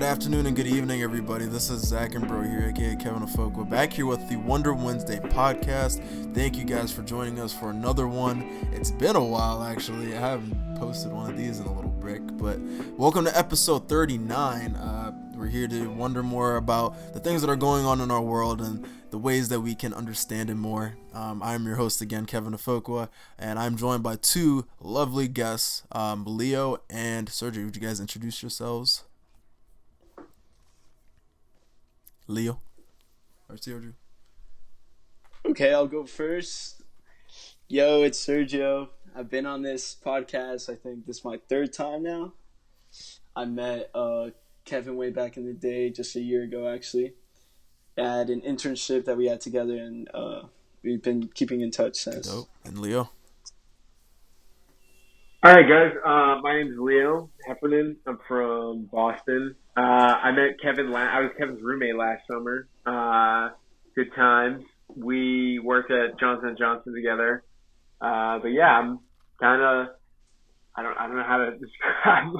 afternoon and good evening, everybody. This is Zach and Bro here, aka Kevin Folk. We're back here with the Wonder Wednesday podcast. Thank you guys for joining us for another one. It's been a while, actually. I haven't posted one of these in a little bit, but welcome to episode 39. We're here to wonder more about the things that are going on in our world and the ways that we can understand it more. I'm your host again, Kevin Afokwa, and I'm joined by two lovely guests, Leo and Sergio. Would you guys introduce yourselves? Leo or Sergio? Okay, I'll go first. Yo, it's Sergio. I've been on this podcast, I think this is my third time now. I met Kevin way back in the day, just a year ago actually, at an internship that we had together, and we've been keeping in touch since. Dope. And Leo? All right, guys. My name's Leo Heffernan. I'm from Boston. I met Kevin. I was Kevin's roommate last summer. Good times. We worked at Johnson & Johnson together. But yeah, I'm kind of. I don't know how to describe.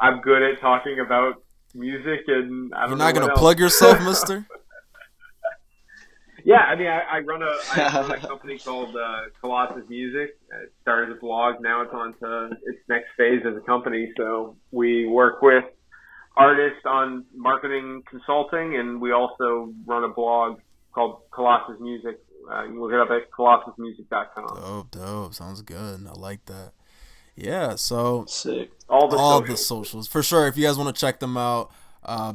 I'm good at talking about music, and I don't. You're not know gonna plug yourself, Mister? Yeah, I mean, I run a company called Colossus Music. It started as a blog. Now it's on to its next phase as a company. So we work with artists on marketing consulting, and we also run a blog called Colossus Music. You can look it up at colossusmusic.com. Dope. Sounds good. I like that. Yeah, so sick. All the socials. For sure, if you guys want to check them out,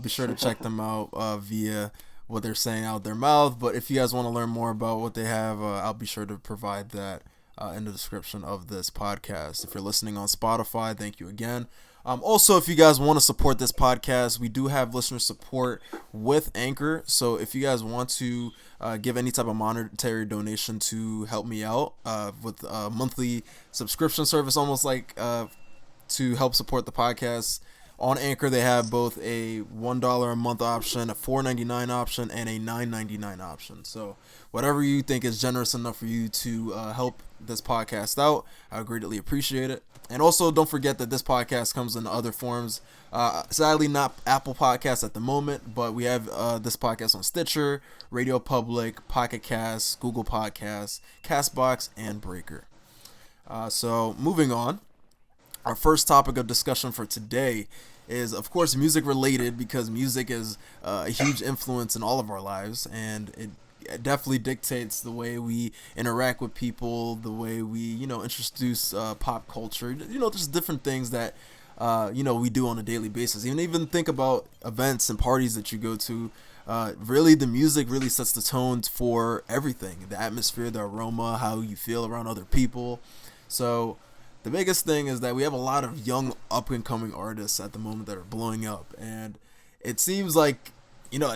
be sure to check them out via what they're saying out their mouth. But if you guys want to learn more about what they have, I'll be sure to provide that in the description of this podcast. If you're listening on Spotify, thank you again. Also, if you guys want to support this podcast, we do have listener support with Anchor. So if you guys want to give any type of monetary donation to help me out with a monthly subscription service, almost like to help support the podcast, on Anchor, they have both a $1 a month option, a $4.99 option, and a $9.99 option. So whatever you think is generous enough for you to help this podcast out, I would greatly appreciate it. And also, don't forget that this podcast comes in other forms. Sadly, not Apple Podcasts at the moment, but we have this podcast on Stitcher, Radio Public, Pocket Casts, Google Podcasts, Castbox, and Breaker. So moving on. Our first topic of discussion for today is, of course, music related, because music is a huge influence in all of our lives, and it definitely dictates the way we interact with people, the way we, introduce pop culture. There's different things that, we do on a daily basis. Even think about events and parties that you go to. Really, the music really sets the tone for everything. The atmosphere, the aroma, how you feel around other people. So the biggest thing is that we have a lot of young up-and-coming artists at the moment that are blowing up, and it seems like,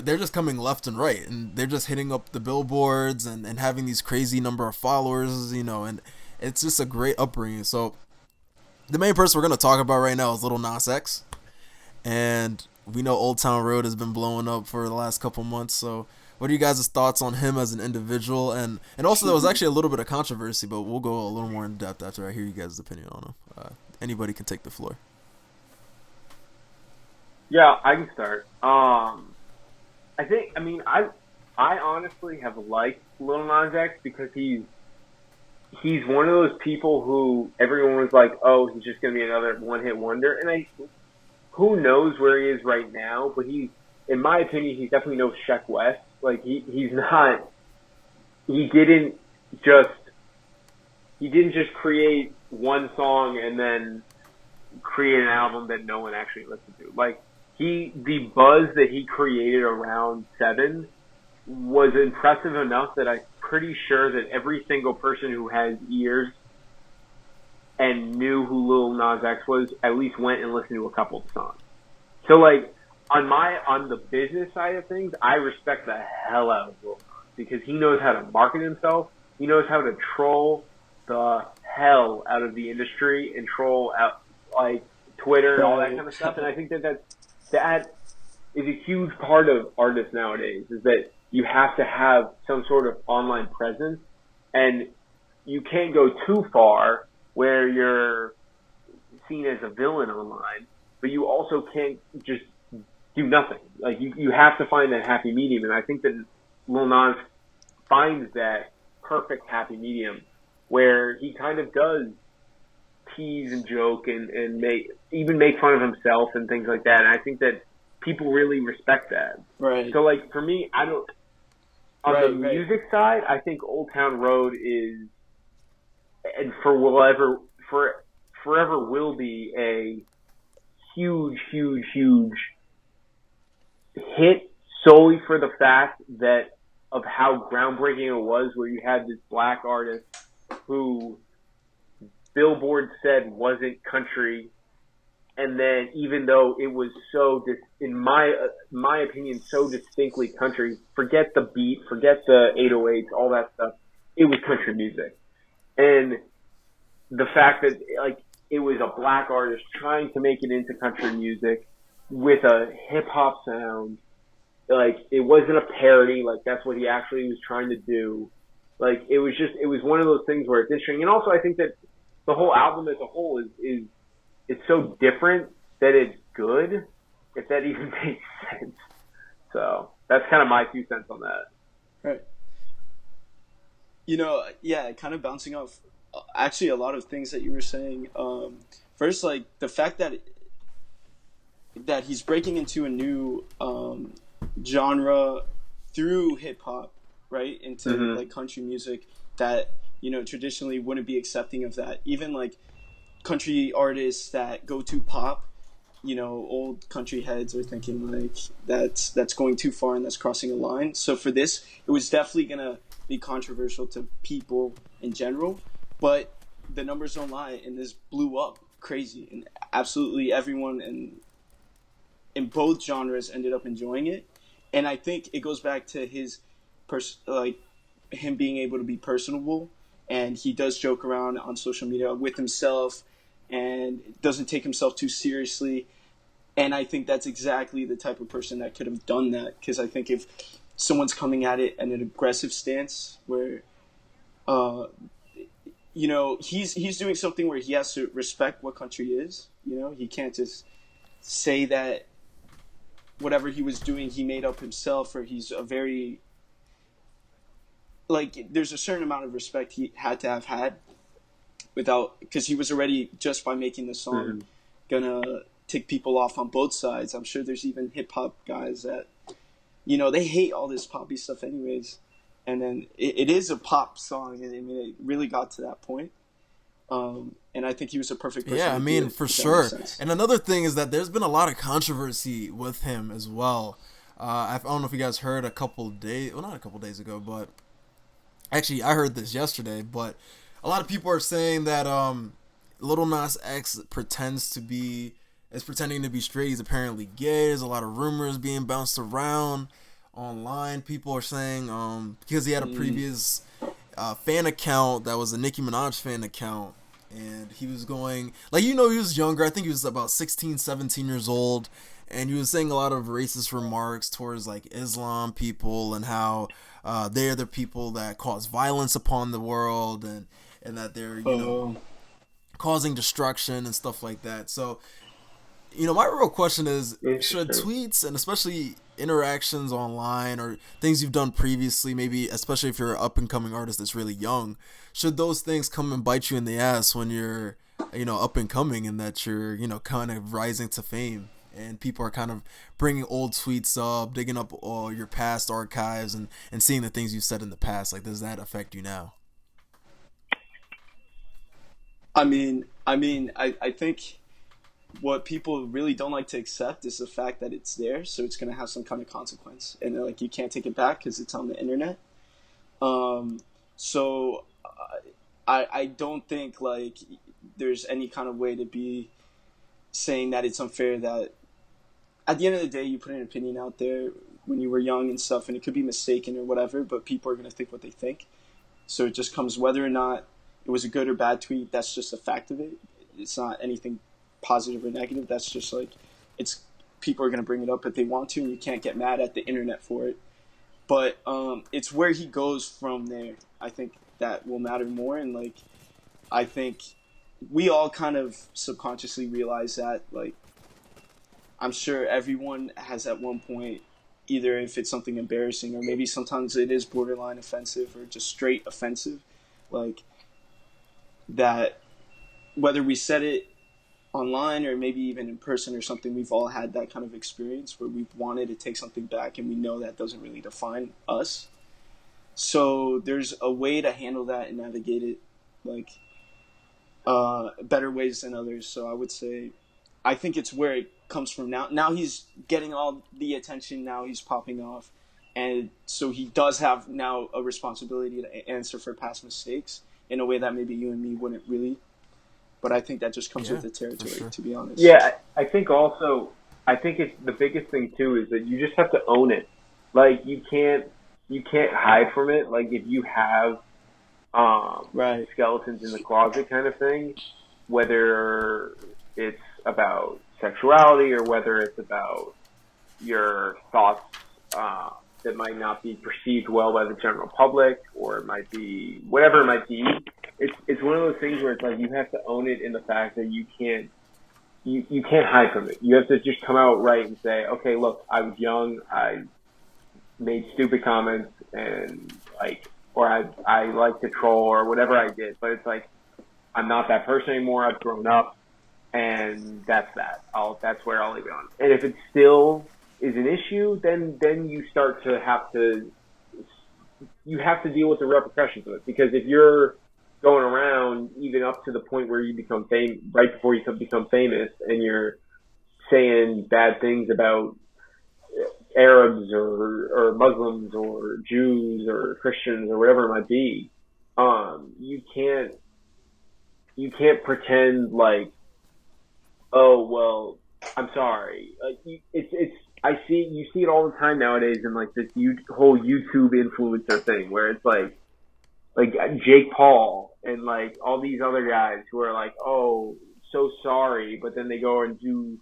they're just coming left and right, and they're just hitting up the billboards and having these crazy number of followers, and it's just a great upbringing. So the main person we're going to talk about right now is Lil Nas X, and we know Old Town Road has been blowing up for the last couple months. So what are you guys' thoughts on him as an individual? And also, there was actually a little bit of controversy, but we'll go a little more in depth after I hear you guys' opinion on him. Anybody can take the floor. Yeah, I can start. I honestly have liked Lil Nas X because he's one of those people who everyone was like, oh, he's just going to be another one-hit wonder. And who knows where he is right now, but in my opinion, he's definitely no Sheck West. Like, he's not, he didn't just create one song and then create an album that no one actually listened to. Like, the buzz that he created around Seven was impressive enough that I'm pretty sure that every single person who has ears and knew who Lil Nas X was at least went and listened to a couple of songs. So, like, on the business side of things, I respect the hell out of Lil Nas because he knows how to market himself. He knows how to troll the hell out of the industry and troll out, like, Twitter and all that kind of stuff. And I think that is a huge part of artists nowadays, is that you have to have some sort of online presence, and you can't go too far where you're seen as a villain online, but you also can't just do nothing. Like you have to find that happy medium, and I think that Lil Nas finds that perfect happy medium where he kind of does tease and joke and make fun of himself and things like that. And I think that people really respect that. Right. So like for me, I don't. On the music side, I think Old Town Road is, and forever will be a huge hit solely for the fact that of how groundbreaking it was, where you had this black artist who Billboard said wasn't country, and then even though it was so, in my opinion, so distinctly country, forget the beat, forget the 808s, all that stuff, it was country music. And the fact that like it was a black artist trying to make it into country music with a hip hop sound, like it wasn't a parody, like that's what he actually was trying to do. Like it was one of those things where it's interesting. And also I think that the whole album as a whole is it's so different that it's good, if that even makes sense. So that's kind of my 2 cents on that. Right. You know, yeah, kind of bouncing off actually a lot of things that you were saying. First, like the fact that he's breaking into a new genre through hip hop, right? Into like country music that, you know, traditionally wouldn't be accepting of that. Even like country artists that go to pop, you know, old country heads are thinking like that's going too far and that's crossing a line. So for this, it was definitely gonna be controversial to people in general, but the numbers don't lie, and this blew up crazy, and absolutely everyone in both genres ended up enjoying it. And I think it goes back to his him being able to be personable, and he does joke around on social media with himself and doesn't take himself too seriously. And I think that's exactly the type of person that could have done that, because I think if someone's coming at it in an aggressive stance where you know, he's doing something where he has to respect what country is. You know, he can't just say that whatever he was doing he made up himself, or he's a very, like, there's a certain amount of respect he had to have had without, because he was already, just by making the song, gonna tick people off on both sides. I'm sure there's even hip hop guys that, you know, they hate all this poppy stuff anyways. And then it is a pop song, and I mean, it really got to that point. And I think he was a perfect person. Yeah, I mean, for sure. And another thing is that there's been a lot of controversy with him as well. I don't know if you guys heard not a couple days ago, but actually I heard this yesterday, but a lot of people are saying that Lil Nas X is pretending to be straight. He's apparently gay. There's a lot of rumors being bounced around online. People are saying because he had a previous fan account that was a Nicki Minaj fan account, and he was going, like, you know, he was younger. I think he was about 16, 17 years old, and he was saying a lot of racist remarks towards like Islam people and how they're the people that cause violence upon the world, and that they're, you know, causing destruction and stuff like that. So, you know, my real question is, should tweets, and especially interactions online or things you've done previously, maybe especially if you're an up-and-coming artist that's really young, should those things come and bite you in the ass when you're, you know, up-and-coming, and that you're, you know, kind of rising to fame, and people are kind of bringing old tweets up, digging up all your past archives and seeing the things you said in the past? Like, does that affect you now? I mean, I think what people really don't like to accept is the fact that it's there, so it's going to have some kind of consequence, and like you can't take it back because it's on the internet. So I don't think like there's any kind of way to be saying that it's unfair that at the end of the day you put an opinion out there when you were young and stuff, and it could be mistaken or whatever, but people are going to think what they think. So it just comes, whether or not it was a good or bad tweet, that's just a fact of it. It's not anything positive or negative. That's just like, it's, people are going to bring it up if they want to, and you can't get mad at the internet for it. But it's where he goes from there, I think, that will matter more. And like, I think we all kind of subconsciously realize that, like, I'm sure everyone has at one point, either if it's something embarrassing or maybe sometimes it is borderline offensive or just straight offensive, like that, whether we said it online or maybe even in person or something, we've all had that kind of experience where we've wanted to take something back and we know that doesn't really define us. So there's a way to handle that and navigate it, like better ways than others. So I would say, I think it's where it comes from now. Now he's getting all the attention. Now he's popping off, and so he does have now a responsibility to answer for past mistakes in a way that maybe you and me wouldn't really. But I think that just comes with the territory, sure. to be honest. Yeah, I think also, I think it's the biggest thing too is that you just have to own it. Like you can't hide from it. Like if you have Right. skeletons in the closet kind of thing, whether it's about sexuality or whether it's about your thoughts that might not be perceived well by the general public, or it might be whatever it might be. It's one of those things where it's like you have to own it in the fact that you can't hide from it. You have to just come out right and say, okay, look, I was young, I made stupid comments, and or I like to troll or whatever I did, but it's like I'm not that person anymore. I've grown up, and that's that. That's where I'll leave it on. And if it still is an issue, then you start to have to deal with the repercussions of it. Because if you're going around even up to the point where you become right before you become famous, and you're saying bad things about Arabs or Muslims or Jews or Christians or whatever it might be, you can't pretend like, oh well, I'm sorry. You see it all the time nowadays in like this whole YouTube influencer thing where it's like Jake Paul and like all these other guys who are like, oh, so sorry, but then they go and do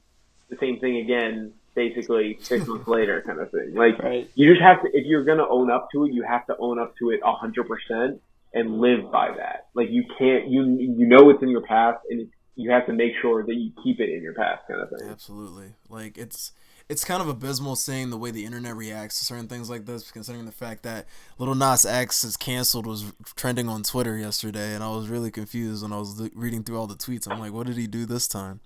the same thing again, basically 6 months later, kind of thing. Like, right. You just have to, if you're gonna own up to it, you have to own up to it 100% and live by that. Like, you can't, you know it's in your past, and you have to make sure that you keep it in your past, kind of thing. Absolutely. Like, it's kind of abysmal seeing the way the internet reacts to certain things like this, considering the fact that Lil Nas X is canceled was trending on Twitter yesterday, and I was really confused when I was reading through all the tweets. I'm like, what did he do this time?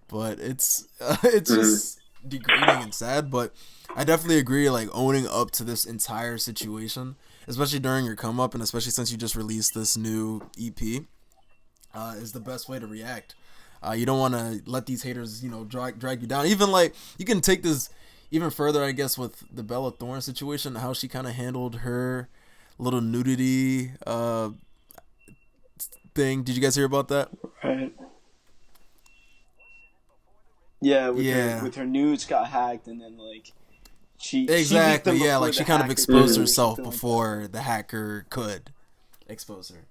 But it's just degrading and sad. But I definitely agree, like, owning up to this entire situation, especially during your come up, and especially since you just released this new EP, is the best way to react. You don't want to let these haters, drag you down. Even like you can take this even further, I guess, with the Bella Thorne situation, how she kind of handled her little nudity thing. Did you guys hear about that? Right. Yeah, with her nudes got hacked, and then like she leaked them like she kind of exposed herself before the hacker could expose her.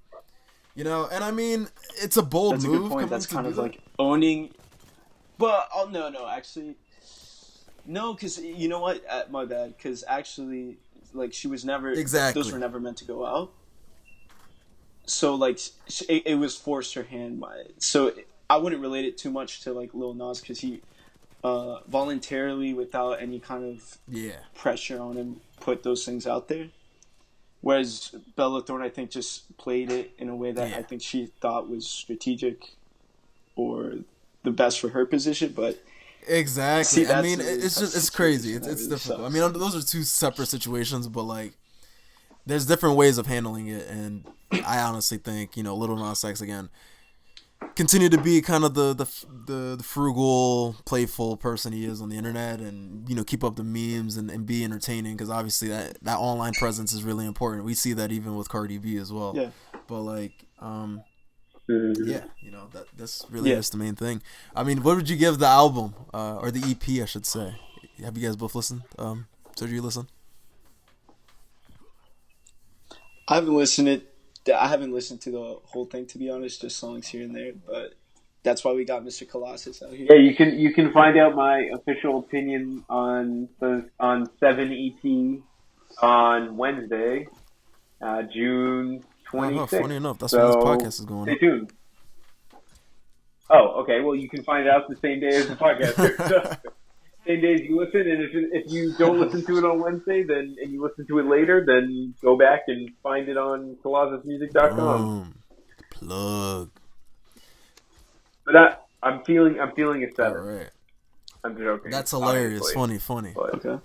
And I mean, it's a bold move. That's a good point. That's kind of like owning. But, no, actually. No, because you know what? My bad. Because actually, like, she was never. Exactly. Those were never meant to go out. So, like, it was forced her hand by it. So, I wouldn't relate it too much to, like, Lil Nas, because he voluntarily, without any kind of pressure on him, put those things out there. Whereas Bella Thorne, I think, just played it in a way that I think she thought was strategic or the best for her position. But exactly, I mean, it's crazy. It's really difficult. Sucks. I mean, those are two separate situations, but like, there's different ways of handling it. And I honestly think, Lil Nas X again continue to be kind of the frugal, playful person he is on the internet, and keep up the memes and be entertaining, because obviously that online presence is really important. We see that even with Cardi B as well. Yeah. But like, that's really just the main thing. I mean, what would you give the album or the EP, I should say? Have you guys both listened? Sergio, you listen? I haven't listened to the whole thing, to be honest, just songs here and there, but that's why we got Mr. Colossus out here. Yeah, you can find out my official opinion on 7 ET on Wednesday, June 26th. Funny enough, that's when this podcast is going on. Stay tuned. Oh, okay. Well, you can find out the same day as the podcast. same days you listen, and if you don't listen to it on Wednesday, then and you listen to it later, then go back and find it on colossusmusic.com. Plug. But I'm feeling a 7. All right. I'm joking. That's hilarious. Obviously. Funny. But. Okay.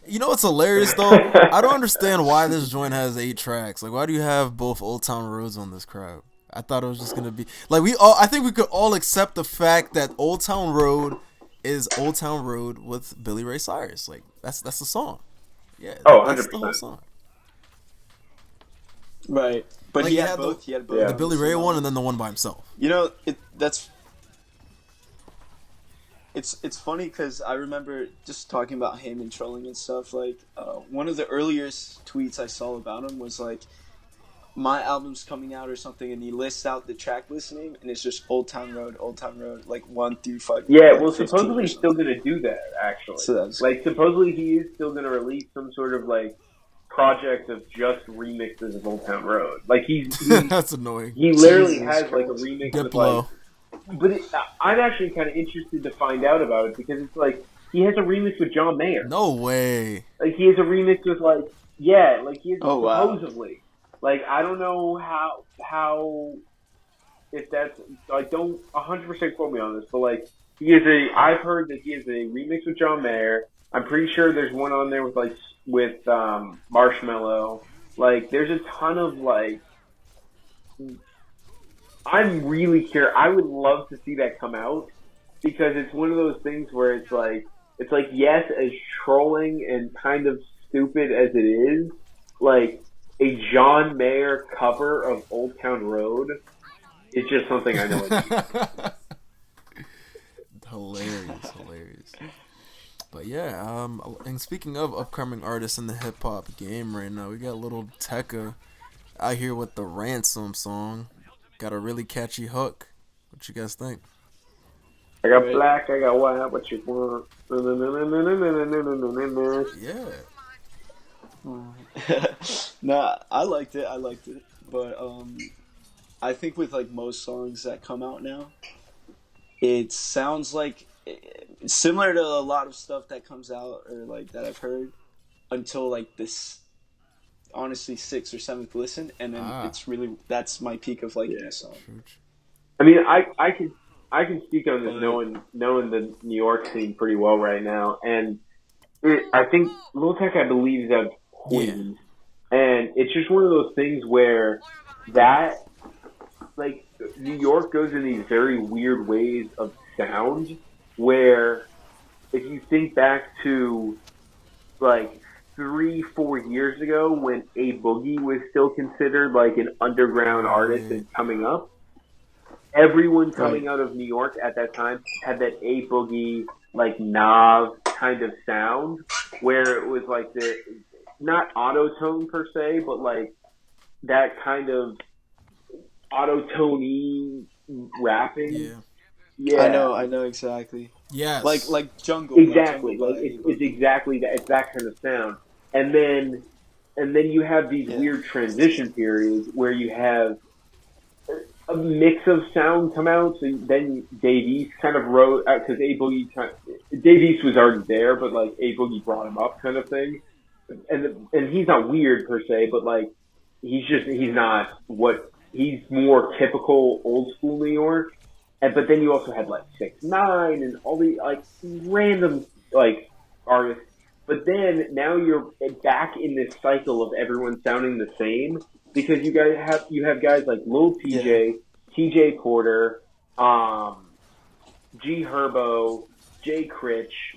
You know what's hilarious though? I don't understand why this joint has 8 tracks. Like, why do you have both Old Town Roads on this crowd? I thought it was just gonna be like I think we could all accept the fact that Old Town Road is Old Town Road with Billy Ray Cyrus. Like, that's the song. Yeah. Oh, that's 100%. the whole song. Right, but Like, he had both. He had both. The Billy Ray one and then the one by himself. You know, It's funny because I remember just talking about him and trolling and stuff. Like, one of the earliest tweets I saw about him was like, my album's coming out or something, and he lists out the track listing, and it's just Old Town Road, like 1 through 5. Yeah, like well, supposedly he's still gonna do that. Actually, so supposedly he is still gonna release some sort of like project of just remixes of Old Town Road. Like he's that's annoying. He literally Jesus has Christ. like a remix Diplo. of like. But I'm actually kind of interested to find out about it because it's like he has a remix with John Mayer. No way. Like he has a remix with like he has wow. supposedly. Like I don't know how if that's like don't 100% quote me on this, but like I've heard that he has a remix with John Mayer. I'm pretty sure there's one on there with Marshmello. Like there's a ton of like. I'm really curious. I would love to see that come out because it's one of those things where it's like yes, as trolling and kind of stupid as it is, like a John Mayer cover of Old Town Road is just something I know. Hilarious. But yeah, and speaking of upcoming artists in the hip hop game right now, we got little Tekka out here with the Ransom song. Got a really catchy hook. What you guys think? I got black, I got white, what you want? Yeah. Nah, I liked it. But I think with like most songs that come out now, it sounds like similar to a lot of stuff that comes out or like that I've heard until like this. Honestly, 6th or 7th listen, and then that's my peak of liking this song. I mean, I can speak on this knowing the New York scene pretty well right now, and I think Lil Tech, I believe, is out of Queens, and it's just one of those things where that like New York goes in these very weird ways of sound, where if you think back to like 3-4 years ago when A Boogie was still considered like an underground artist and coming up, everyone coming out of New York at that time had that A Boogie like Nav kind of sound where it was like the not auto-tone per se, but like that kind of auto-tone-y rapping. Yeah. I know exactly. Yes. Like Jungle. Exactly. Like it's exactly that. It's that kind of sound. And then you have these weird transition periods where you have a mix of sound come out. So then Dave East kind of wrote because A Boogie Dave East was already there, but like A Boogie brought him up, kind of thing. And he's not weird per se, but like he's more typical old school New York. But then you also had like 6ix9ine and all the like random like artists. But then now you're back in this cycle of everyone sounding the same because you have guys like Lil TJ, TJ Porter, G Herbo, Jay Critch,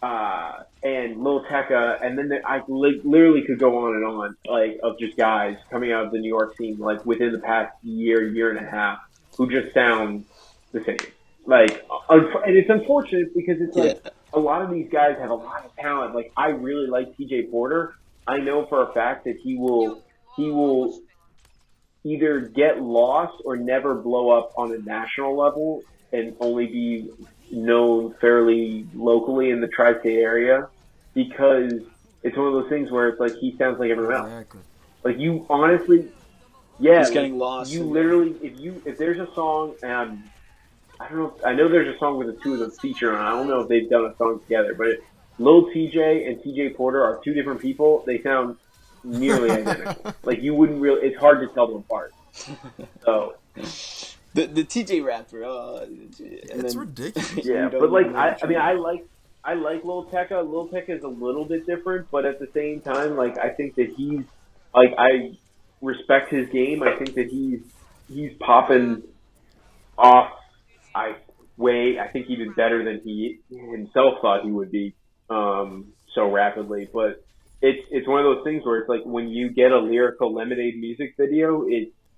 and Lil Tecca, and then I literally could go on and on like of just guys coming out of the New York scene like within the past year and a half who just sound the same. Like, and it's unfortunate because it's like a lot of these guys have a lot of talent. Like, I really like TJ Porter. I know for a fact that he will either get lost or never blow up on a national level and only be known fairly locally in the tri-state area because it's one of those things where it's like he sounds like everyone else. Like, you honestly, he's getting lost. You literally, if there's a song, I don't know. I know there's a song with the two of them featured on. I don't know if they've done a song together, but Lil TJ and TJ Porter are two different people. They sound nearly identical. Like you wouldn't really. It's hard to tell them apart. So the TJ rapper, It's ridiculous. yeah, but like I like Lil Tecca. Lil Tecca is a little bit different, but at the same time, like I think that he's like I respect his game. I think that he's popping off. I think he did better than he himself thought he would be so rapidly. But it's one of those things where it's like when you get a lyrical Lemonade music video,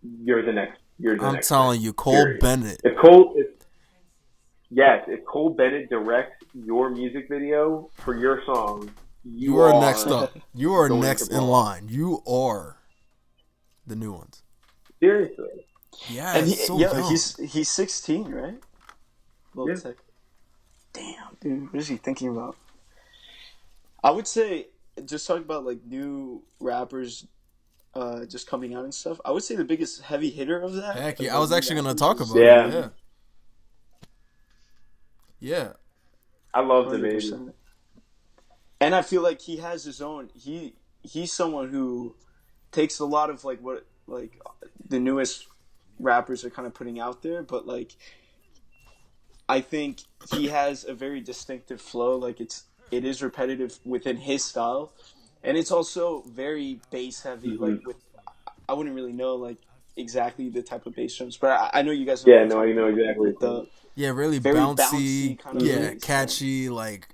you're the next. I'm telling you, Cole period. Bennett. If Cole Bennett directs your music video for your song, you are next up. You are next in line. You are the new ones. Seriously. Yeah, and he's 16, right? Yeah. Damn, dude, what is he thinking about? I would say, just talking about like new rappers, just coming out and stuff. I would say the biggest heavy hitter of that. Heck yeah, I was actually gonna talk about it. Yeah. I love the baby. And I feel like he has his own. He's someone who takes a lot of like what like the newest rappers are kind of putting out there, but like I think he has a very distinctive flow. Like it is repetitive within his style, and it's also very bass heavy. Like with I wouldn't really know like exactly the type of bass drums, but I know you guys. Yeah, no, you know exactly. Really bouncy kind of bass, catchy, like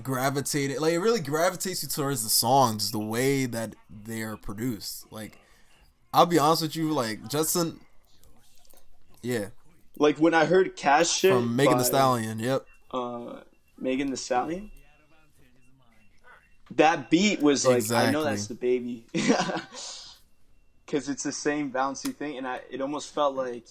gravitated. Like it really gravitates you towards the songs, the way that they are produced. Like I'll be honest with you, like Justin. Yeah. Like when I heard Cash Shit from Megan Thee Stallion, yep. Megan Thee Stallion. That beat was like, I know that's the baby. Because it's the same bouncy thing, and it almost felt like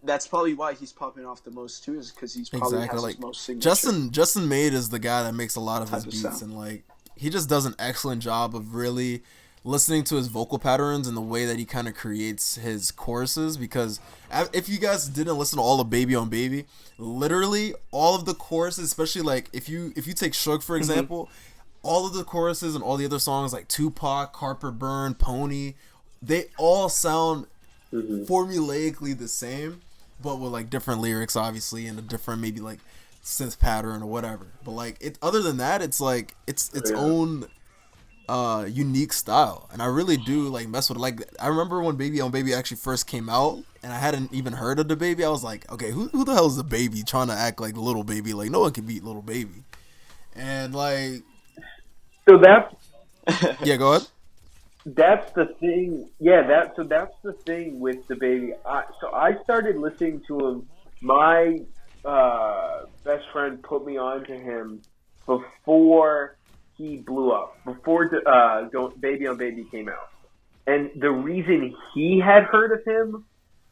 that's probably why he's popping off the most too, is because he's probably has his most signature. Justin Made is the guy that makes a lot of his beats, and like he just does an excellent job of really listening to his vocal patterns and the way that he kind of creates his choruses. Because if you guys didn't listen to all of Baby on Baby, literally all of the choruses, especially like if you take Suge for example, all of the choruses and all the other songs like Tupac, Harper Burn, Pony, they all sound formulaically the same, but with like different lyrics obviously, and a different maybe like synth pattern or whatever. But like other than that, it's like its own unique style, and I really do like mess with it. Like I remember when Baby on Baby actually first came out, and I hadn't even heard of the Baby. I was like, okay, who the hell is the Baby trying to act like Little Baby? Like no one can beat Little Baby. And like, so that's yeah, go ahead. That's the thing. Yeah, that's the thing with the Baby. So I started listening to him. My best friend put me on to him before he blew up, before Baby on Baby came out. And the reason he had heard of him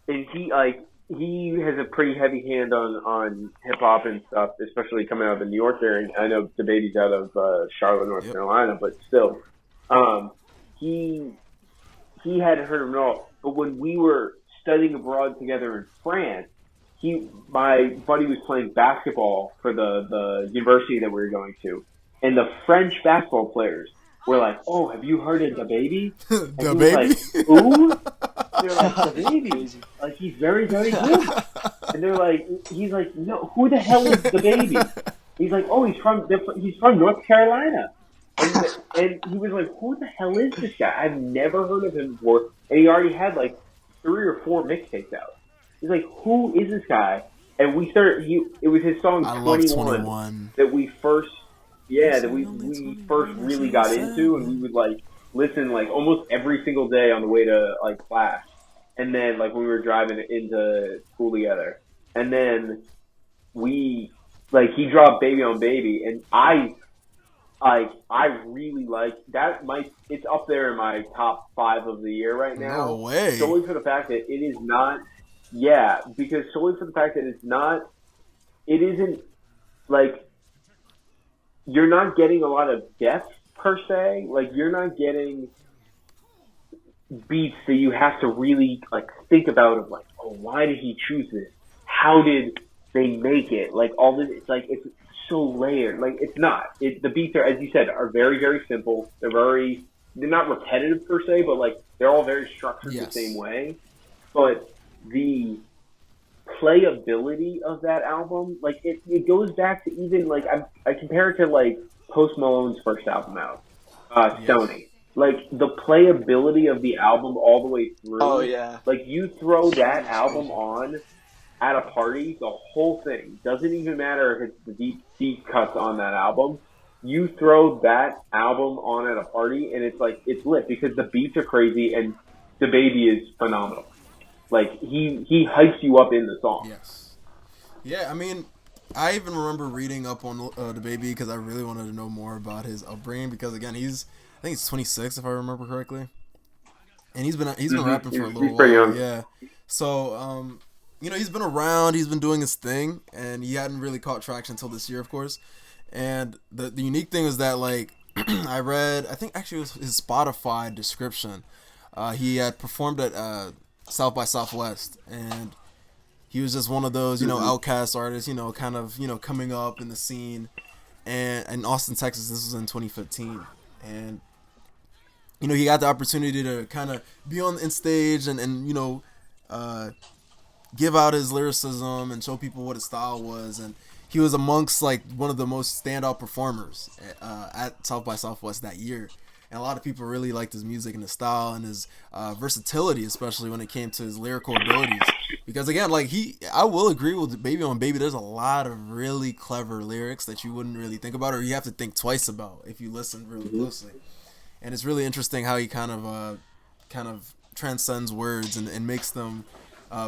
is he has a pretty heavy hand on hip hop and stuff, especially coming out of the New York area. I know the Baby's out of Charlotte, North Carolina, but still, he hadn't heard of him at all. But when we were studying abroad together in France, my buddy was playing basketball for the university that we were going to. And the French basketball players were like, "Oh, have you heard of the Baby?" And the Baby? Like, who? They're like, "The Baby. Like he's very, very good." And they're like, "He's like, no, who the hell is the Baby?" He's like, "Oh, he's from North Carolina." And he was like, "Who the hell is this guy? I've never heard of him before." And he already had like 3 or 4 mixtapes out. He's like, "Who is this guy?" And we started. It was his song 21 that we first. Yeah, that we first really got into, and we would like listen like almost every single day on the way to like class, and then like when we were driving into school together, and then he dropped Baby on Baby, and I really like that. It's up there in my top 5 of the year right now. No way. Solely for the fact that it is not. Yeah, because solely for the fact that it isn't like. You're not getting a lot of depth per se. Like you're not getting beats that you have to really like think about of like, oh, why did he choose this? how did they make it? Like all this, it's like it's so layered. Like it's not. The beats are, as you said, are very very simple. They're not repetitive per se, but like they're all very structured the same way. But the playability of that album, like it goes back to even like I compare it to like Post Malone's first album out, Stoney. Like the playability of the album all the way through. Oh yeah. Like you throw that album on at a party, the whole thing doesn't even matter if it's the deep cuts on that album. You throw that album on at a party, and it's like it's lit because the beats are crazy and the baby is phenomenal. Like he hypes you up in the song. Yes. Yeah, I mean, I even remember reading up on the baby because I really wanted to know more about his upbringing because again I think he's 26 if I remember correctly, and he's been rapping for a little while. Young. Yeah. So he's been around, he's been doing his thing, and he hadn't really caught traction until this year, of course. And the unique thing is that like I read, I think actually it was his Spotify description. He had performed at South by Southwest, and he was just one of those, outcast artists, kind of, coming up in the scene. And in Austin, Texas, this was in 2015. And, he got the opportunity to kind of be in stage and give out his lyricism and show people what his style was. And he was amongst, like, one of the most standout performers at South by Southwest that year. And a lot of people really liked his music and his style and his versatility, especially when it came to his lyrical abilities. Because again, like I will agree with Baby on Baby. There's a lot of really clever lyrics that you wouldn't really think about, or you have to think twice about if you listen really closely. And it's really interesting how he kind of transcends words and makes them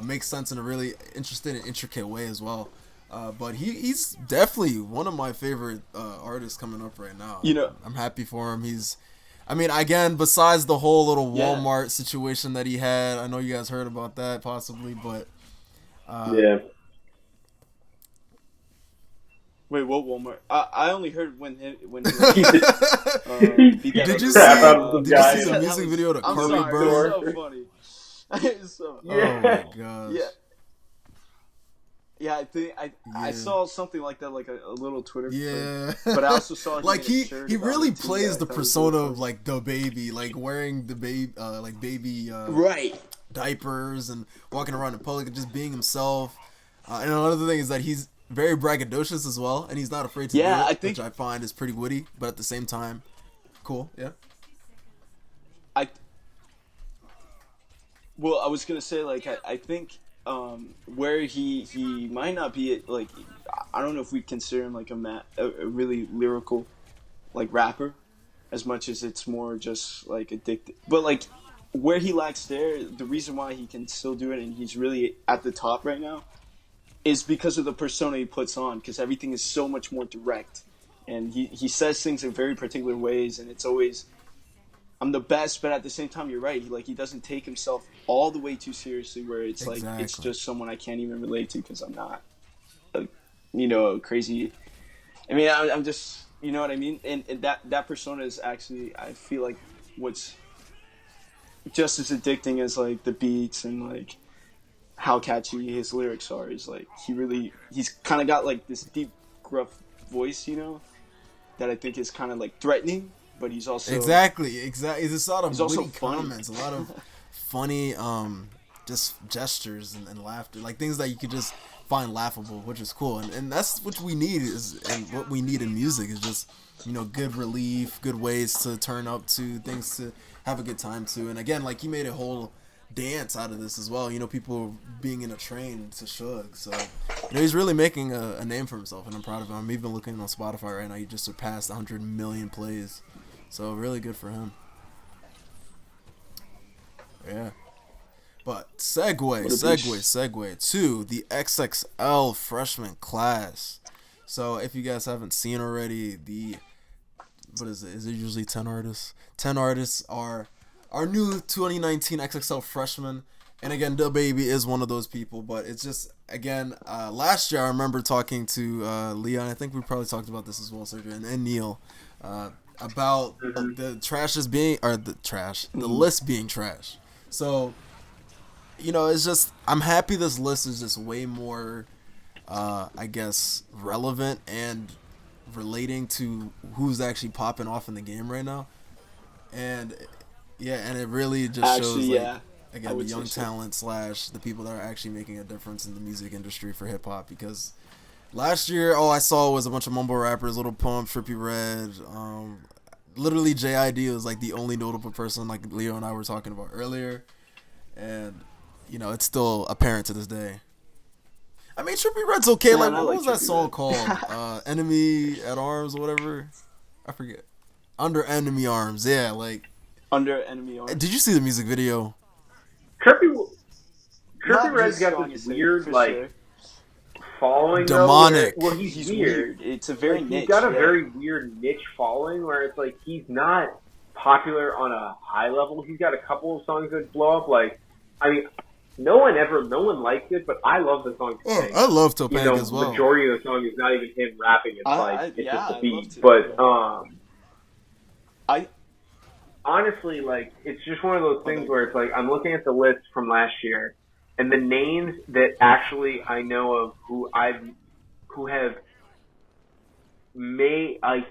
make sense in a really interesting and intricate way as well. But he's definitely one of my favorite artists coming up right now. I'm happy for him. Again, besides the whole little Walmart situation that he had, I know you guys heard about that possibly, but Wait, what Walmart? I only heard when he beat that. Did you see the music video to Carly Burr? So funny. Oh my gosh. Yeah. Yeah, I think I saw something like that, like a little Twitter. Yeah, but I also saw he really plays the persona of like the baby, like wearing the baby right diapers and walking around in public and just being himself. And another thing is that he's very braggadocious as well, and he's not afraid to do it, which I find is pretty witty, but at the same time, cool. Yeah. I was gonna say like I think. Where he might not be like I don't know if we consider him like a really lyrical like rapper as much as it's more just like addicted, but like where he lacks there, the reason why he can still do it and he's really at the top right now is because of the persona he puts on, because everything is so much more direct and he says things in very particular ways, and it's always I'm the best, but at the same time, you're right. He doesn't take himself all the way too seriously, where it's like it's just someone I can't even relate to because I'm not, crazy. I mean, I'm just, you know what I mean. And that persona is actually, I feel like, what's just as addicting as like the beats and like how catchy his lyrics are. Is like he's kind of got like this deep, gruff voice, that I think is kind of like threatening. But he's also exactly. There's a lot of witty comments, a lot of funny just gestures and laughter, like things that you could just find laughable, which is cool. And that's what we need and what we need in music is just good relief, good ways to turn up to, things to have a good time to. And again, like he made a whole dance out of this as well. People being in a train to Suge, so he's really making a name for himself, and I'm proud of him. I'm even looking on Spotify right now. He just surpassed 100 million plays. So really good for him. Yeah. But segue to the XXL freshman class. So if you guys haven't seen already, what is it? Is it usually 10 artists? 10 artists are our new 2019 XXL freshmen. And again, the baby is one of those people, but it's just, again, last year I remember talking to Leon. I think we probably talked about this as well, Sergio, and Neil. About the list being trash. So it's just I'm happy this list is just way more, I guess, relevant and relating to who's actually popping off in the game right now. And yeah, and it really just Actually, shows like yeah, I again the would say young so. talent slash the people that are actually making a difference in the music industry for hip hop. Because last year, all I saw was a bunch of mumble rappers, Little Pump, Trippie Redd, literally JID was like the only notable person like Leo and I were talking about earlier, and it's still apparent to this day. I mean, Trippie Redd's okay. Like, Man, I what like was that Trippie song Redd. called? Enemy at Arms or whatever. I forget. Under Enemy Arms. Yeah, like, Under Enemy did Arms. you see the music video? Trippy Trippy Not his Red's got this strongest thing, weird for like sure. following though, where Demonic. well he's He's weird. weird. It's a very Like he's niche. got a Yeah. very weird niche following where it's like he's not popular on a high level. He's got a couple of songs that blow up. Like, I mean, no one likes it, but I love the song Oh, Topanga. I love Topanga as well. Majority of the song is not even him rapping. It's it's yeah, just a I'd beat. love to. But I honestly, like, it's just one of those things where it's like I'm looking at the list from last year, and the names that actually I know of who have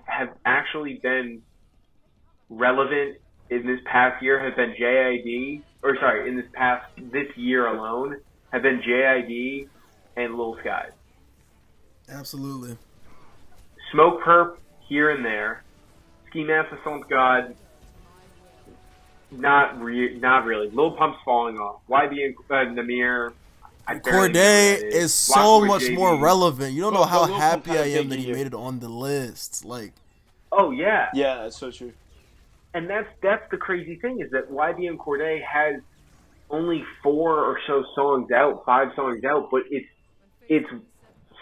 have actually been relevant in this past year have been JID, or sorry, in this year alone have been JID and Lil Skies. Absolutely. Smoke Perp here and there. Ski Mask Assault God, not really. Lil Pump's falling off. YB and Namir, I barely know who Corday that is so Lockwood much JD. more relevant. You don't know But how Lil Pump happy had a I am big that he year. made it on the list. Like, Oh yeah, yeah, that's so true. and that's the crazy thing is that YB and Corday has only 4 or so songs out, 5 songs out, but it's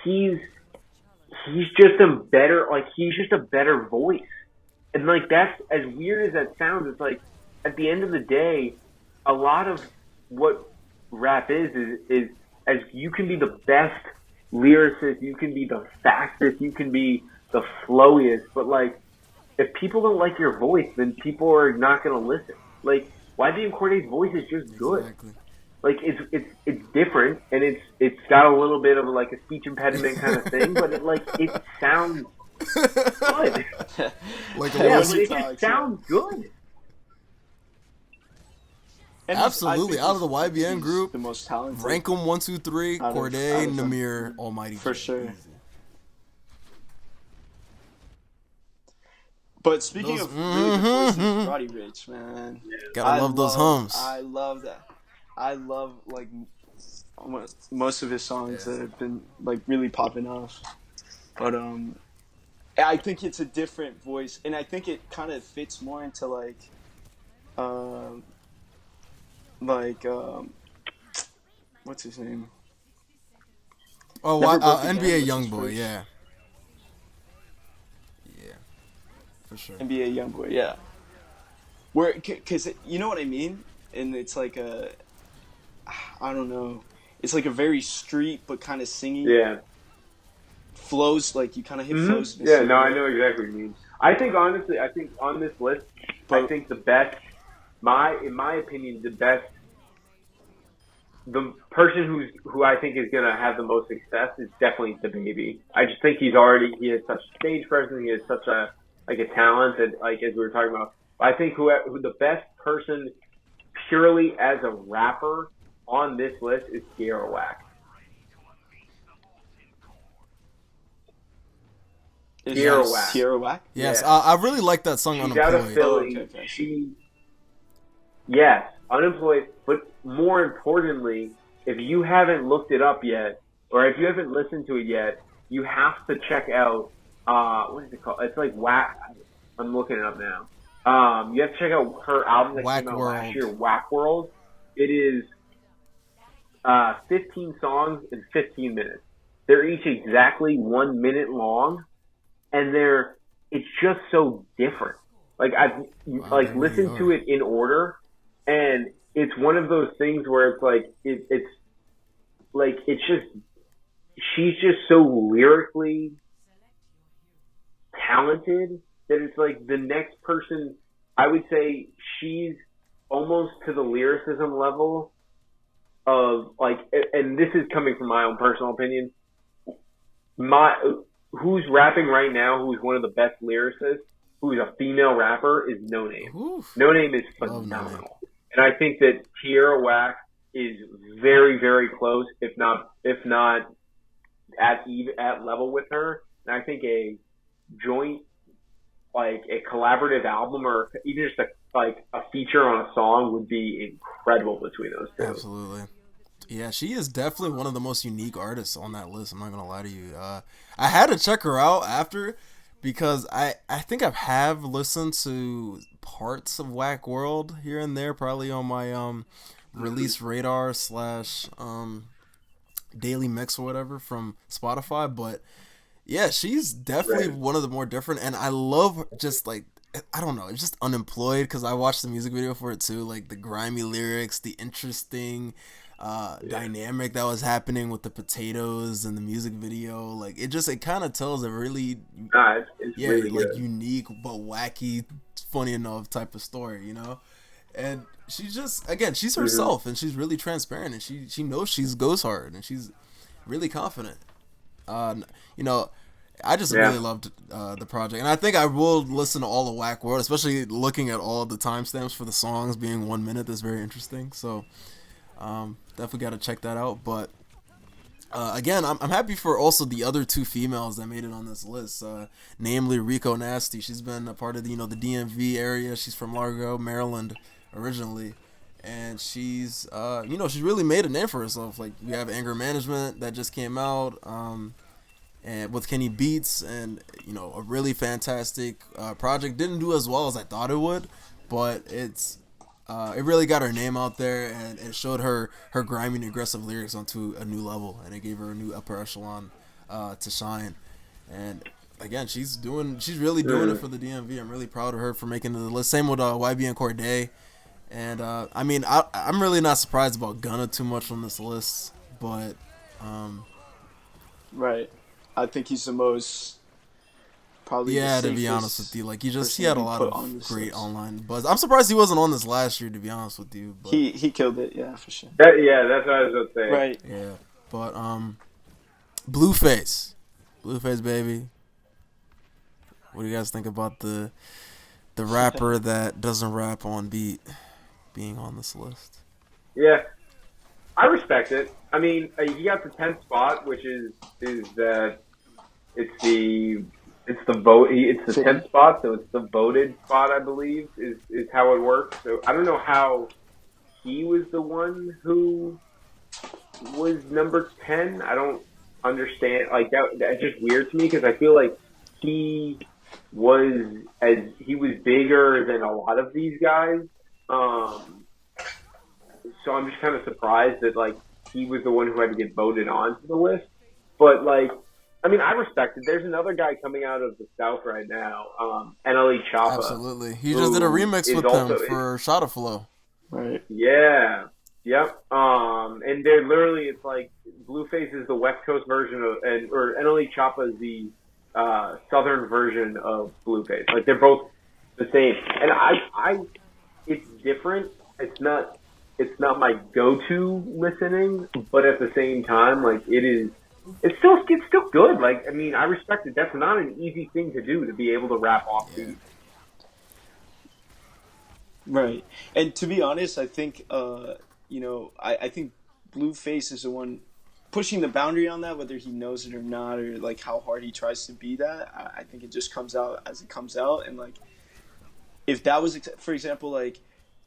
he's just he's just a better voice. And like that's as weird as that sounds, it's like at the end of the day, a lot of what rap is as you can be the best lyricist, you can be the fastest, you can be the flowiest, but like if people don't like your voice, then people are not gonna listen. Like YB and Corday's voice is just good. exactly. Like it's different and it's got a little bit of like a speech impediment kind of thing, but it sounds good. Like, Yeah, a but it just sounds good. And absolutely. I think Out of the YBN he's group, the most talented. rank them 1, 2, 3. Out of Corday, them. Namir, Almighty. For J. sure. Easy. But speaking Those- of really good voices, Roddy Ricch, man. Gotta love those hums. I love that. I love like most of his songs that have been like really popping off. But I think it's a different voice, and I think it kind of fits more into what's his name? Oh, Never Broke Again NBA was Young his Boy, first. yeah. Yeah, for sure. NBA YoungBoy, yeah. Where, cause you know what I mean, and it's like I don't know, it's like a very street but kind of singing. Yeah. Flows, like you kind of hit flows. Yeah, no, I know exactly what you mean. I think honestly, on this list, I think the best, in my opinion, the person who I think is gonna have the most success is definitely DaBaby. I just think he has such stage presence, he has such a talent that like as we were talking about. I think who the best person purely as a rapper on this list is Garawak. Garawak? Yes, Yeah. I really like that song. She's out of Unemployed. Philly. Okay. Yes, Unemployed. But more importantly, if you haven't looked it up yet, or if you haven't listened to it yet, you have to check out. What is it called? It's like Whack. I'm looking it up now. You have to check out her album that Whack came out World. last year, Whack World. It is 15 songs in 15 minutes. They're each exactly 1 minute long, and it's just so different. Like I've listened to it in order, and it's one of those things where it's like she's just so lyrically talented that it's like the next person. I would say she's almost to the lyricism level of like, and this is coming from my own personal opinion. My who's rapping right now, who's one of the best lyricists, who's a female rapper, is No Name. Oof. No Name is Love No Name. phenomenal, and I think that Tierra Whack is very, very close, if not at level with her. And I think a joint, like a collaborative album, or even just a feature on a song would be incredible between those two. Absolutely. Yeah, she is definitely one of the most unique artists on that list. I'm not gonna lie to you. I had to check her out after because I think I have listened to parts of Whack World here and there, probably on my release radar / daily mix or whatever from Spotify. But yeah, she's definitely one of the more different, and I love just like, I don't know, it's just Unemployed, because I watched the music video for it too, like the grimy lyrics, the interesting dynamic that was happening with the potatoes and the music video. Like it kind of tells a really it's really like good. unique but wacky, funny enough type of story, you know. And she's just, again, she's herself, and she's really transparent, and she knows she goes hard, and she's really confident. You know, I just really loved the project, and I think I will listen to all the Whack World, especially looking at all the timestamps for the songs being 1 minute. That's very interesting. So definitely got to check that out. But again, I'm happy for also the other two females that made it on this list, namely Rico Nasty. She's been a part of the DMV area. She's from Largo, Maryland originally, and she's she's really made a name for herself. Like, we have Anger Management that just came out, and with Kenny Beats, and a really fantastic project. Didn't do as well as I thought it would, but it really got her name out there, and it showed her grimy and aggressive lyrics onto a new level, and it gave her a new upper echelon to shine. And again, she's really doing it for the DMV. I'm really proud of her for making the list. Same with YB and Cordae. And I mean, I'm really not surprised about Gunna too much on this list, but right, I think he's the most probably. Yeah, to be honest with you, like he had a lot of great online buzz. I'm surprised he wasn't on this last year, to be honest with you. But he killed it, yeah, for sure. That's what I was going to say. Right. Yeah, but Blueface, baby. What do you guys think about the rapper that doesn't rap on beat being on this list? Yeah, I respect it. I mean, he got the 10th spot, which is that it's the vote. It's the 10th spot, so it's the voted spot, I believe, is how it works. So I don't know how he was the one who was number 10. I don't understand. Like that's just weird to me, because I feel like he was bigger than a lot of these guys. So I'm just kind of surprised that like he was the one who had to get voted onto the list. But like, I mean, I respect it. There's another guy coming out of the South right now, NLE Choppa. Absolutely, he just did a remix with them for Shot of Flow. Right. Yeah. Yep. And they're literally, it's like Blueface is the West Coast version or NLE Choppa is the Southern version of Blueface. Like, they're both the same. And I it's different. It's not my go-to listening, but at the same time, like, it's still good. Like, I mean, I respect it. That's not an easy thing to do, to be able to rap off beat. Right. And to be honest, I think I think Blueface is the one pushing the boundary on that, whether he knows it or not, or like how hard he tries to be that. I think it just comes out as it comes out. And like, if that was, for example, like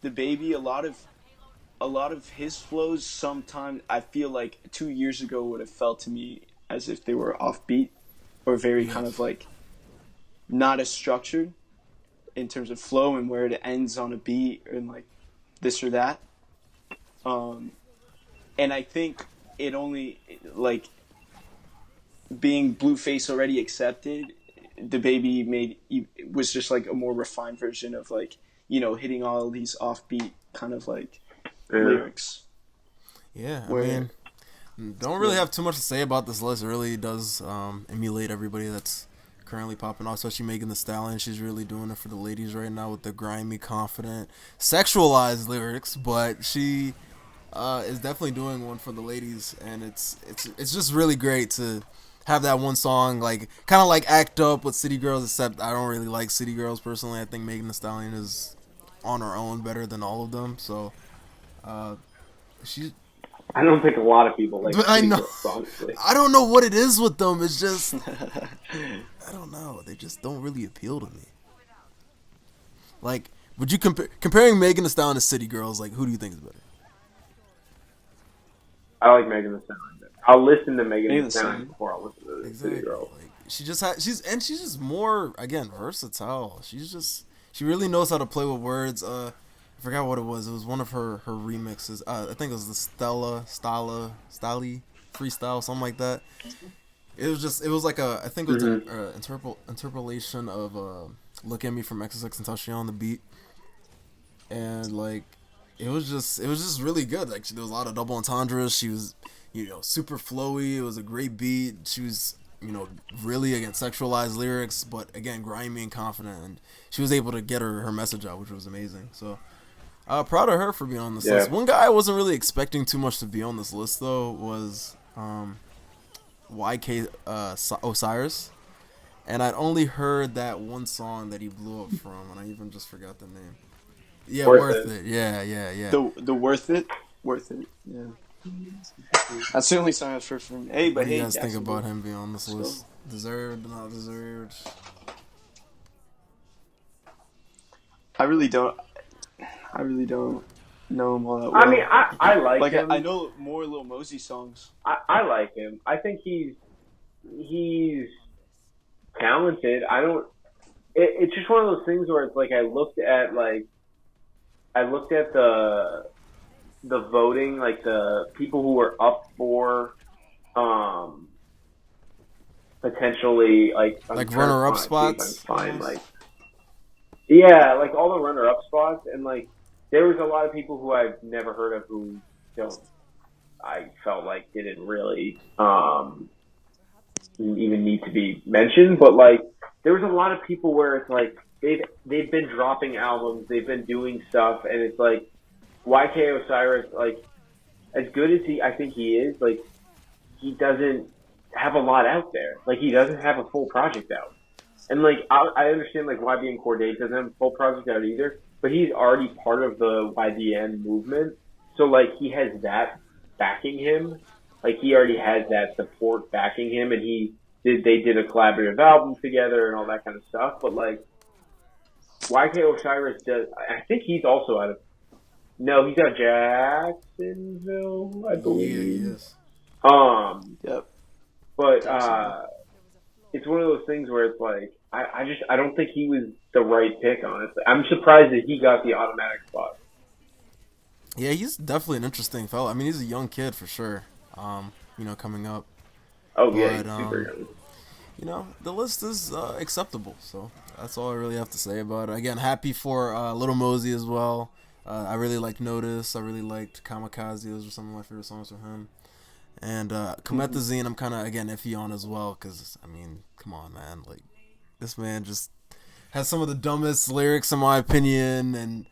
the Baby, a lot of his flows sometimes I feel like 2 years ago would have felt to me as if they were offbeat or very kind of like not as structured in terms of flow and where it ends on a beat and like this or that. And I think it only, like, being Blueface already accepted, the Baby was just like a more refined version of like, hitting all of these offbeat kind of like lyrics. Yeah, I mean, don't really have too much to say about this list. It really does emulate everybody that's currently popping off, especially Megan Thee Stallion. She's really doing it for the ladies right now with the grimy, confident, sexualized lyrics, but she is definitely doing one for the ladies, and it's just really great to have that one song, like kind of like act up with City Girls. Except I don't really like City Girls personally. I think Megan Thee Stallion is on her own better than all of them. So she, I don't think a lot of people like but I City know, Girls, honestly. I don't know what it is with them. It's just I don't know. They just don't really appeal to me. Like, would you comparing Megan Thee Stallion to City Girls? Like, who do you think is better? I like Megan Thee Stallion. I'll listen to Megan Megan Thee Thee Stallion Stallion. before I listen to the City Exactly. Girls. Like she's just more again versatile. She really knows how to play with words. I forgot what it was. It was one of her remixes. I think it was the Stali freestyle, something like that. It was like I think it was an interpolation of "Look at Me" from XXX and Tentacion on the beat, and like it was just really good. Like there was a lot of double entendres. She was super flowy. It was a great beat. She was really again sexualized lyrics, but again grimy and confident, and she was able to get her message out, which was amazing. So proud of her for being on this list. One guy I wasn't really expecting too much to be on this list though was YK Osiris, and I'd only heard that one song that he blew up from, and I even just forgot the name. Yeah, worth it. Yeah. The worth it. Yeah. That's the only song I've heard from. Hey, but What do you hey, guys think Jackson, about him being on this list? Deserved, not deserved? I really don't know him all that well. I mean, I like him. I know more Lil Mosey songs. I like him. I think he's talented. I don't. It's just one of those things where it's like I looked at the voting, like the people who were up for potentially like runner-up spots. Fine, like yeah, like all the runner-up spots, and like there was a lot of people who I've never heard of who I felt like didn't really even need to be mentioned, but like there was a lot of people where it's like they've been dropping albums, they've been doing stuff, and it's like YK Osiris, like as good as I think he is, like he doesn't have a lot out there. Like he doesn't have a full project out, and like I understand like YBN Cordae doesn't have a full project out either, but he's already part of the YBN movement, so like he has that backing him. Like he already has that support backing him, and they did a collaborative album together and all that kind of stuff. But like YK Osiris does, I think he's also out of. No, he's out of Jacksonville, I believe. Yeah, he is. Yep. But it's one of those things where it's like I don't think he was the right pick, honestly. I'm surprised that he got the automatic spot. Yeah, he's definitely an interesting fellow. I mean, he's a young kid for sure. Coming up. Oh yeah, he's super young. The list is acceptable. So that's all I really have to say about it. Again, happy for Little Mosey as well. I really liked Notice. I really liked Kamikaze. Those are some of my favorite songs from him. And Comethazine, I'm kind of, again, iffy on as well. Because, I mean, come on, man. Like, this man just has some of the dumbest lyrics, in my opinion. And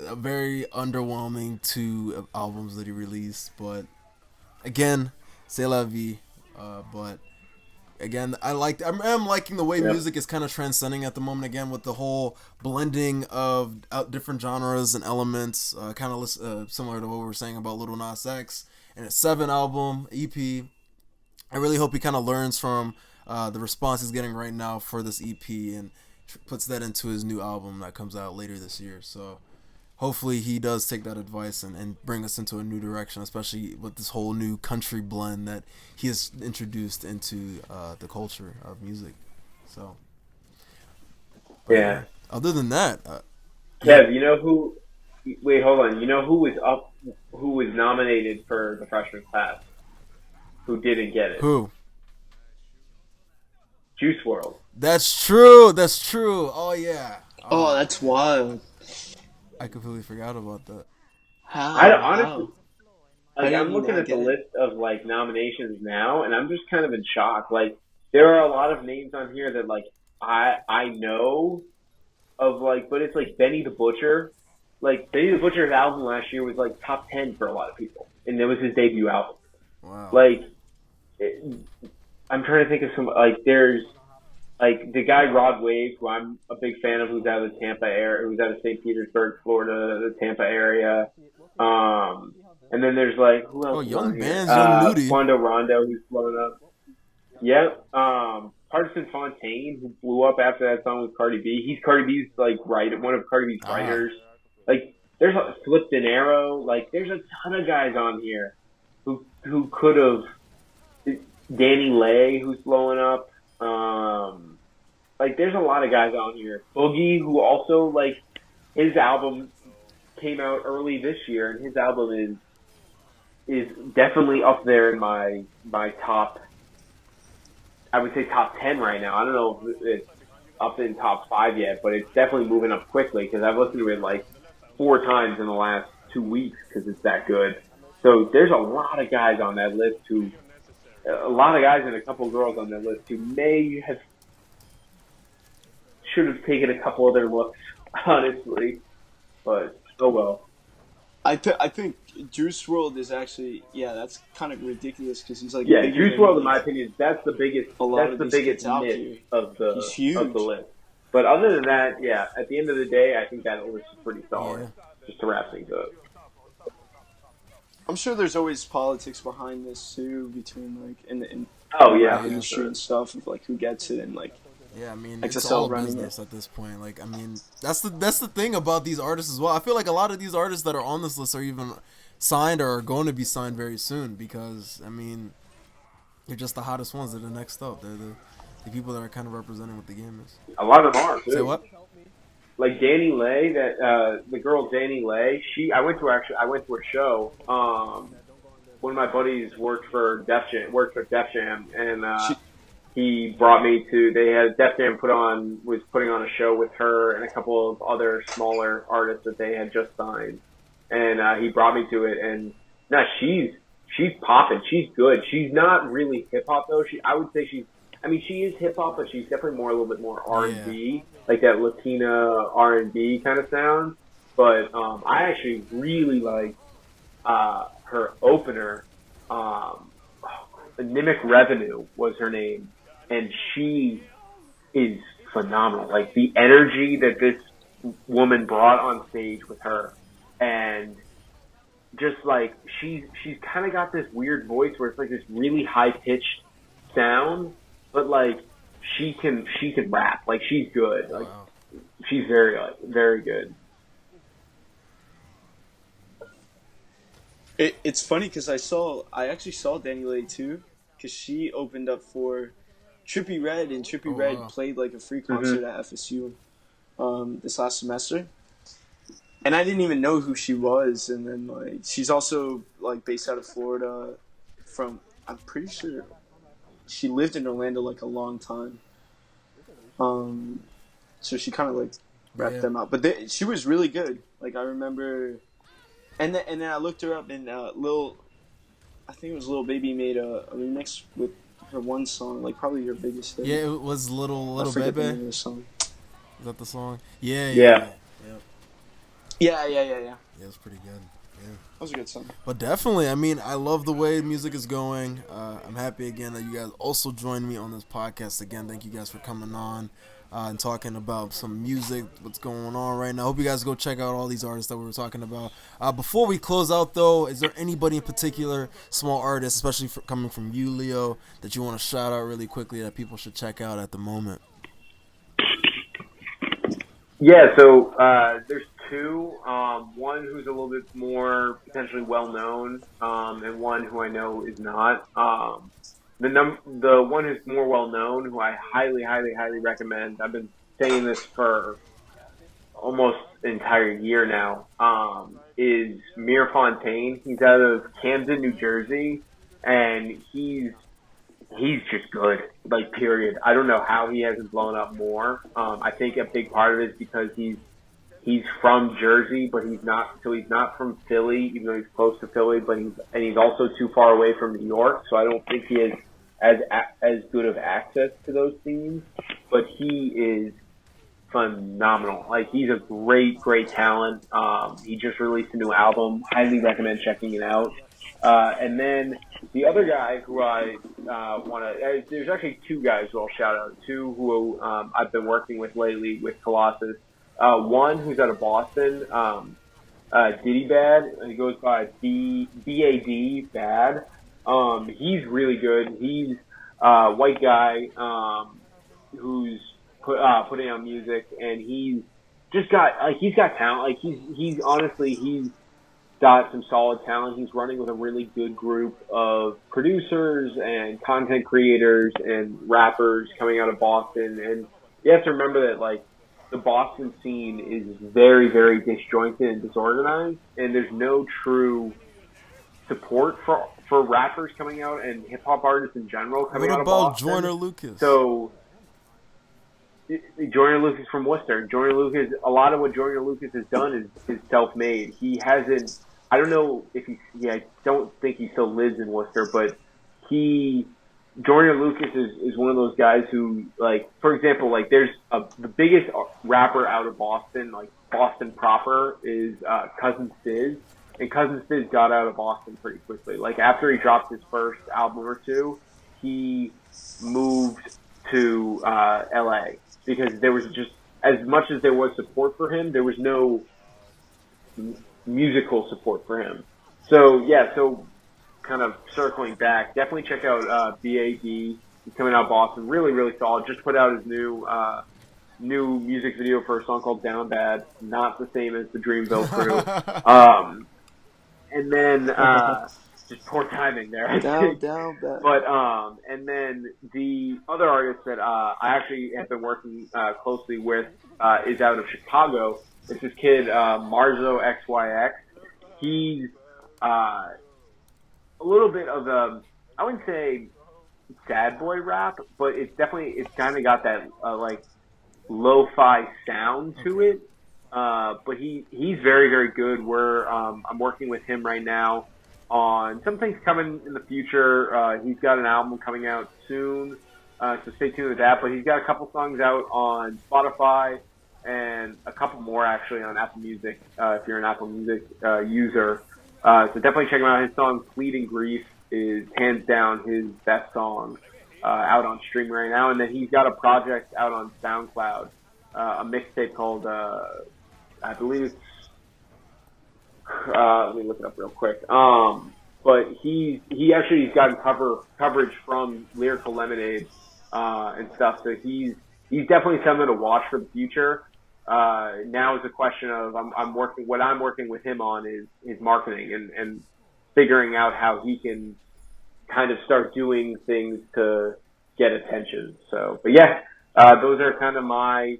a very underwhelming 2 albums that he released. But, again, c'est la vie. But, again, I'm liking the way music is kind of transcending at the moment, again, with the whole blending of different genres and elements, kind of similar to what we were saying about Lil Nas X and its 7 album EP. I really hope he kind of learns from the response he's getting right now for this EP and puts that into his new album that comes out later this year. So hopefully he does take that advice and bring us into a new direction, especially with this whole new country blend that he has introduced into the culture of music. So, yeah. Other than that, Kev, you know who? Wait, hold on. You know who was up? Who was nominated for the freshman class? Who didn't get it? Who? Juice WRLD. That's true. Oh yeah. Oh, that's wild. I completely forgot about that. How? Honestly, like, I'm looking at the list of like nominations now, and I'm just kind of in shock. Like, there are a lot of names on here that like I know of, like, but it's like Benny the Butcher, like Benny the Butcher's album last year was like top 10 for a lot of people, and it was his debut album. Wow. Like, I'm trying to think of some, like, there's like the guy Rod Wave, who I'm a big fan of, who's out of the Tampa area, who's out of St. Petersburg, Florida, the Tampa area. And then there's like, who else? Oh, is Young on Bands, here? Young Nudie. Quando Rondo, who's blown up. Yep. Partisan Fontaine, who blew up after that song with Cardi B. He's Cardi B's like one of Cardi B's writers. Like, there's Flip De Niro. Like, there's a ton of guys on here who could have. Danny Lay, who's blowing up. Like, there's a lot of guys on here. Boogie, who also, like, his album came out early this year, and his album is definitely up there in my top, I would say top 10 right now. I don't know if it's up in top 5 yet, but it's definitely moving up quickly because I've listened to it like 4 times in the last 2 weeks because it's that good. So there's a lot of guys on that list a lot of guys and a couple girls on that list who should have taken a couple other looks, honestly, but oh well. I think Juice WRLD is actually, that's kind of ridiculous because he's like Juice WRLD, in my opinion, that's the biggest miss of the list. But other than that, at the end of the day, I think that list is pretty solid. Just to wrap things up. I'm sure there's always politics behind this too, between like in the industry and stuff of like who gets it and like. Yeah, I mean, XXL it's all business at this point. Like, I mean, that's the thing about these artists as well. I feel like a lot of these artists that are on this list are even signed or are going to be signed very soon because, I mean, they're just the hottest ones. They're the next up. They're the people that are kind of representing what the game is. A lot of them are, too. Say what? Like Danny Lay, the girl Danny Lay, I went to her show. One of my buddies worked for Def Jam, and he brought me to. They had Def Jam was putting on a show with her and a couple of other smaller artists that they had just signed, and he brought me to it. And she's popping. She's good. She's not really hip hop though. I would say she is hip hop, but she's definitely a little bit more R&B, like that Latina R&B kind of sound. But I actually really like her opener. Nimic Revenue was her name, and she is phenomenal. Like the energy that this woman brought on stage with her, and just like she's kind of got this weird voice where it's like this really high pitched sound. But like she can rap. Like she's good. Like she's very good. It's funny because I actually saw Danny Lay too because she opened up for Trippie Redd and Trippie Redd played like a free concert at FSU this last semester. And I didn't even know who she was. And then like she's also like based out of Florida I'm pretty sure she lived in Orlando like a long time. So she kind of like wrapped them out. But she was really good. Like I remember, and then I looked her up and I think it was Lil Baby made a remix with her one song, like probably your biggest hit. Yeah, it was Little Baby. The name of the song. Is that the song? Yeah. Yeah, it was pretty good. Yeah. That was a good song. But definitely, I mean, I love the way music is going. I'm happy again that you guys also joined me on this podcast again. Thank you guys for coming on and talking about some music, what's going on right now. Hope you guys go check out all these artists that we were talking about. Before we close out, though, is there anybody in particular, small artists, especially coming from you, Leo, that you want to shout out really quickly that people should check out at the moment? Yeah, so there's two. One who's a little bit more potentially well-known, and one who I know is not. The one who's more well-known, who I highly, highly, highly recommend, I've been saying this for almost an entire year now, is Mir Fontaine. He's out of Camden, New Jersey, and he's just good, like, period. I don't know how he hasn't blown up more. I think a big part of it is because he's from Jersey, but he's not from Philly, even though he's close to Philly, but he's also too far away from New York, so I don't think he has as good of access to those scenes. But he is phenomenal. Like, he's a great talent. He just released a new album. Highly recommend checking it out. And then the other guy who I want to, there's actually two guys who I'll shout out. Two who I've been working with lately with Colossus. One who's out of Boston, Diddy Bad. He goes by BAD Bad. He's really good. He's a white guy who's putting out music, and he's got talent. Like, he's honestly, he's got some solid talent. He's running with a really good group of producers and content creators and rappers coming out of Boston. And you have to remember that, like, the Boston scene is very, very disjointed and disorganized, and there's no true support for rappers coming out and hip hop artists in general coming out of Boston. What about Joyner Lucas? So, Joyner Lucas from Worcester. Joyner Lucas, a lot of what Joyner Lucas has done is self-made. He hasn't, I don't know if I don't think he still lives in Worcester, but Joyner Lucas is one of those guys who, like, for example, like, there's the biggest rapper out of Boston, like Boston proper, is Cousin Stiz. And Cousin Stiz got out of Boston pretty quickly. Like, after he dropped his first album or two, he moved to LA because there was just, as much as there was support for him, there was no musical support for him. So, yeah, kind of circling back, definitely check out BAD. He's coming out of Boston. Really, really solid. Just put out his new music video for a song called Down Bad. Not the same as the Dreamville Crew. And then, just poor timing there. Down bad. But, and then the other artist that I actually have been working closely with is out of Chicago. It's this kid, Marzo XYX. He's a little bit of I wouldn't say sad boy rap, but it's kind of got that, like, lo-fi sound to it. But he's very, very good. I'm working with him right now on some things coming in the future. He's got an album coming out soon, so stay tuned with that. But he's got a couple songs out on Spotify and a couple more actually on Apple Music, if you're an Apple Music user. So definitely check him out. His song "Fleeting Grief" is hands down his best song out on stream right now. And then he's got a project out on SoundCloud, a mixtape called I believe it's let me look it up real quick. But he's gotten coverage from Lyrical Lemonade and stuff. So he's definitely something to watch for the future. Now is a question of what I'm working with him on is his marketing and figuring out how he can kind of start doing things to get attention. So, but yeah, those are kind of my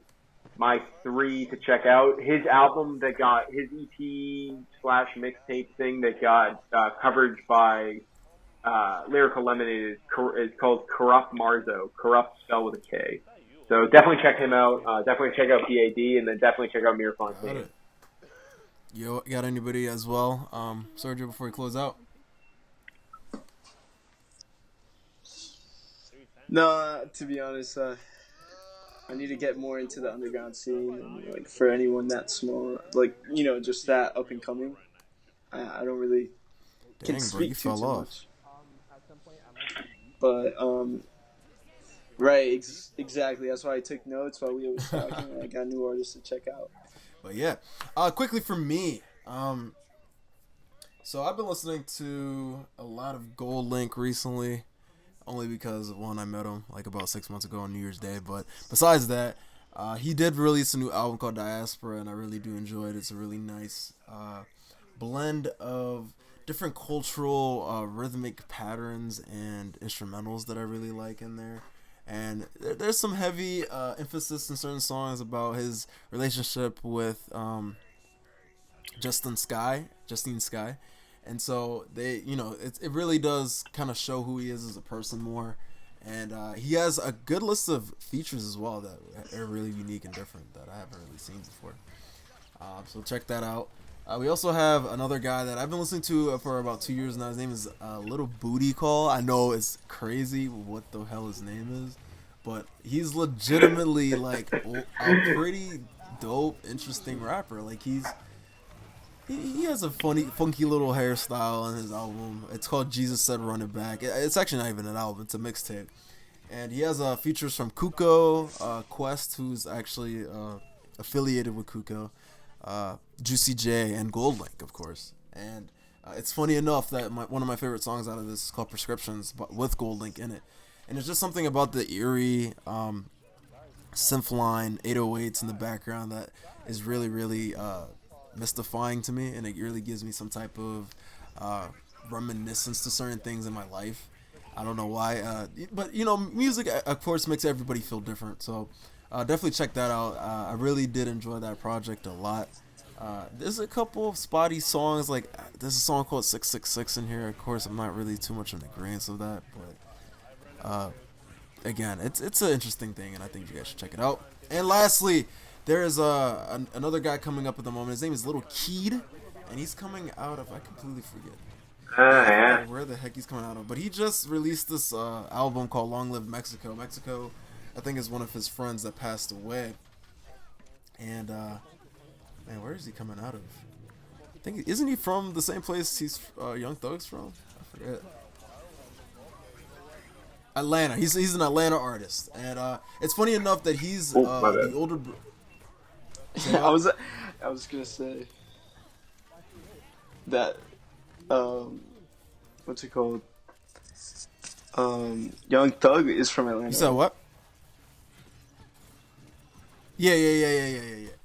three to check out. His album that got his EP/mixtape thing that got coverage by Lyrical Lemonade is called Corrupt Marzo. Corrupt spelled with a K. So definitely check him out. Definitely check out BAD, and then definitely check out Mir Fontaine. Yo, got anybody as well? Sergio, before we close out. No, to be honest, I need to get more into the underground scene. And, like, for anyone that small, like, you know, just that up and coming, I don't really can speak too much. But right, exactly. That's why I took notes while we were talking. I got new artists to check out. But yeah, quickly for me, so I've been listening to a lot of Gold Link recently, only because one, I met him like about 6 months ago on New Year's Day. But besides that, he did release a new album called Diaspora, and I really do enjoy it. It's a really nice blend of different cultural rhythmic patterns and instrumentals that I really like in there. And there's some heavy emphasis in certain songs about his relationship with Justine Skye. And so they, you know, it really does kind of show who he is as a person more. And he has a good list of features as well that are really unique and different that I haven't really seen before. So check that out. We also have another guy that I've been listening to for about 2 years now. His name is Little Booty Call. I know it's crazy what the hell his name is. but he's legitimately like a pretty dope, interesting rapper. Like he has a funky little hairstyle on his album. It's called Jesus Said Run It Back. It's actually not even an album, it's a mixtape. And he has features from Kuko, Quest, who's actually affiliated with Kuko, Juicy J, and Gold Link, of course. And it's funny enough that one of my favorite songs out of this is called Prescriptions, but with Gold Link in it. And it's just something about the eerie synth line, 808s in the background that is really, really mystifying to me, and it really gives me some type of reminiscence to certain things in my life. I don't know why, but music of course makes everybody feel different, so definitely check that out. I really did enjoy that project a lot. There's a couple of spotty songs, like there's a song called 666 in here. Of course I'm not really too much in agreement of that, but again, it's an interesting thing, and I think you guys should check it out. And lastly, there is another guy coming up at the moment. His name is Little Keed, and he's coming out of, I completely forget where the heck he's coming out of. But he just released this album called Long Live Mexico. Mexico, I think, is one of his friends that passed away. And man, where is he coming out of? I think, isn't he from the same place he's Young Thug's from? I forget. Atlanta. He's an Atlanta artist, and it's funny enough that he's the older. I was gonna say that what's it called? Young Thug is from Atlanta. You said what? Yeah.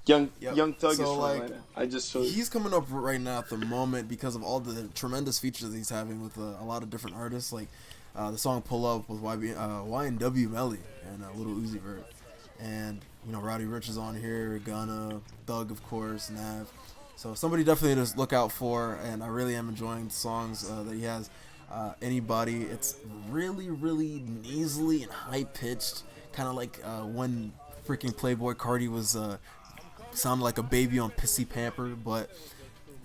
Young Thug is from Atlanta. I just showed. He's coming up right now at the moment because of all the tremendous features he's having with a lot of different artists, like the song "Pull Up" with YNW Melly and Little Uzi Vert, and Roddy Ricch is on here, Gunna, Thug, of course, Nav. So somebody definitely to look out for, and I really am enjoying the songs that he has. Anybody, it's really, really nasally and high pitched, kind of like when freaking Playboy Cardi was sounded like a baby on Pissy Pamper, but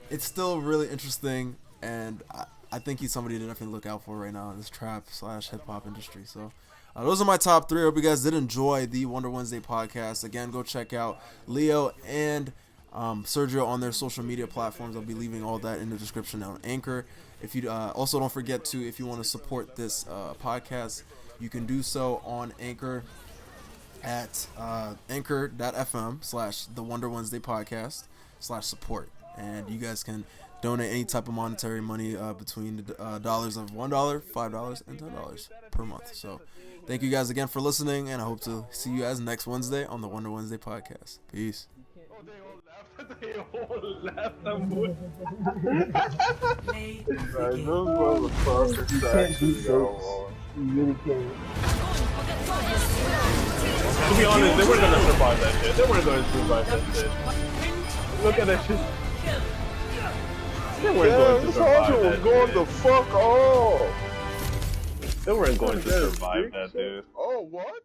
it's still really interesting, and I think he's somebody to definitely look out for right now in this trap/hip-hop industry. So those are my top three. I hope you guys did enjoy the Wonder Wednesday podcast. Again, go check out Leo and Sergio on their social media platforms. I'll be leaving all that in the description on Anchor. If you also don't forget to, if you want to support this podcast, you can do so on Anchor at anchor.fm/the Wonder Wednesday podcast /support, and you guys can donate any type of monetary money between the dollars of $1, $5, and $10 per month. So thank you guys again for listening, and I hope to see you guys next Wednesday on the Wonder Wednesday podcast. Peace. They all laughed at me. Those motherfuckers actually go on. To be honest, they weren't gonna survive that shit. They weren't gonna survive that shit. Look at that shit. They weren't going to survive that was going the fuck off. They weren't going to survive that, dude. Oh, what?